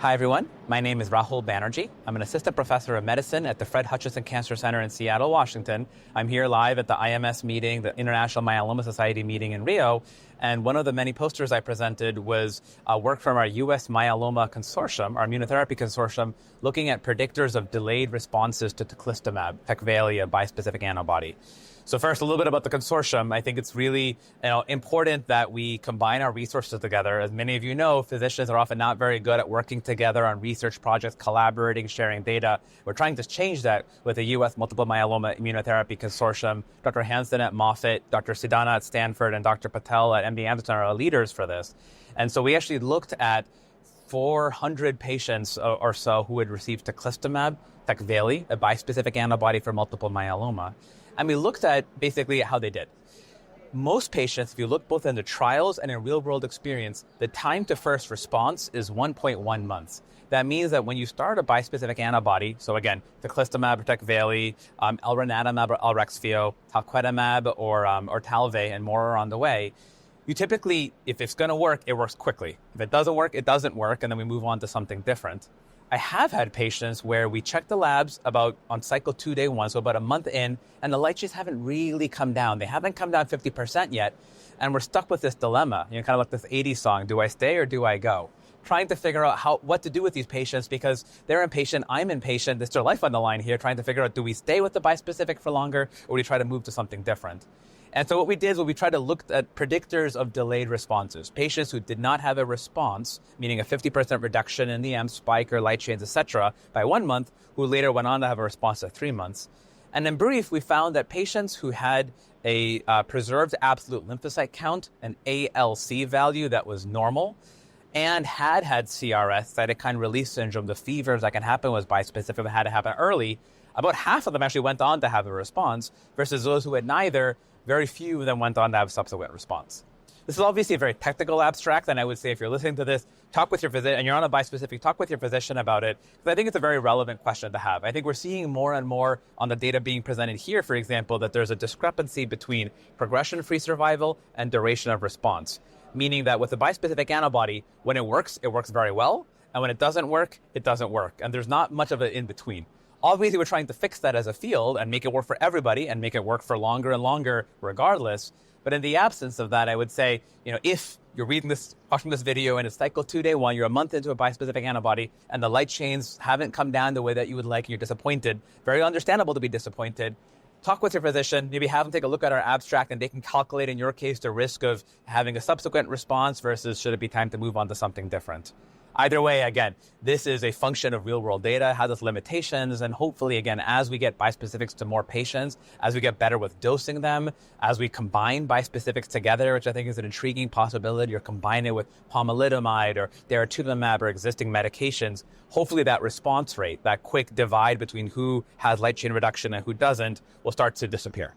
Hi, everyone. My name is Rahul Banerjee. I'm an assistant professor of medicine at the Fred Hutchinson Cancer Center in Seattle, Washington. I'm here live at the IMS meeting, the International Myeloma Society meeting in Rio. And one of the many posters I presented was work from our U.S. Myeloma Consortium, our immunotherapy consortium, looking at predictors of delayed responses to teclistamab, Tecvayli, a bispecific antibody. So first, a little bit about the consortium. I think it's really important that we combine our resources together. As many of you know, physicians are often not very good at working together on research projects, collaborating, sharing data. We're trying to change that with the U.S. Multiple Myeloma Immunotherapy Consortium. Dr. Hansen at Moffitt, Dr. Sidana at Stanford, and Dr. Patel at MD Anderson are our leaders for this. And so we actually looked at 400 patients or so who had received teclistamab, Tecvayli, a bispecific antibody for multiple myeloma. And we looked at basically how they did. Most patients, if you look both in the trials and in real-world experience, the time to first response is 1.1 months. That means that when you start a bispecific antibody, so again, teclistamab or Tecvayli, elranatamab or elrexfio, talquetamab or Talvey, and more are on the way, you typically, if it's going to work, it works quickly. If it doesn't work, it doesn't work, and then we move on to something different. I have had patients where we check the labs on cycle 2, day 1, so about a month in, and the light chains haven't really come down. They haven't come down 50% yet, and we're stuck with this dilemma, kind of like this 80s song, do I stay or do I go? Trying to figure out what to do with these patients because they're impatient, I'm impatient, there's their life on the line here, trying to figure out, do we stay with the bispecific for longer, or do we try to move to something different? And so what we did is we tried to look at predictors of delayed responses. Patients who did not have a response, meaning a 50% reduction in the M spike or light chains, etc., by 1 month, who later went on to have a response at 3 months. And in brief, we found that patients who had a preserved absolute lymphocyte count, an ALC value that was normal, and had CRS, cytokine release syndrome, the fevers that can happen was bispecific, but had to happen early, about half of them actually went on to have a response, versus those who had neither, very few of them went on to have subsequent response. This is obviously a very technical abstract, and I would say if you're listening to this, talk with your physician, and you're on a bispecific, talk with your physician about it, because I think it's a very relevant question to have. I think we're seeing more and more on the data being presented here, for example, that there's a discrepancy between progression-free survival and duration of response, meaning that with a bispecific antibody, when it works very well, and when it doesn't work, and there's not much of an in-between. Obviously, we're trying to fix that as a field and make it work for everybody and make it work for longer and longer regardless. But in the absence of that, I would say, if you're watching this video and it's cycle 2, day 1, you're a month into a bispecific antibody and the light chains haven't come down the way that you would like and you're disappointed, very understandable to be disappointed. Talk with your physician, maybe have them take a look at our abstract and they can calculate in your case the risk of having a subsequent response versus should it be time to move on to something different. Either way, again, this is a function of real-world data, has its limitations, and hopefully, again, as we get bispecifics to more patients, as we get better with dosing them, as we combine bispecifics together, which I think is an intriguing possibility, or combine it with pomalidomide or daratumumab or existing medications, hopefully that response rate, that quick divide between who has light chain reduction and who doesn't, will start to disappear.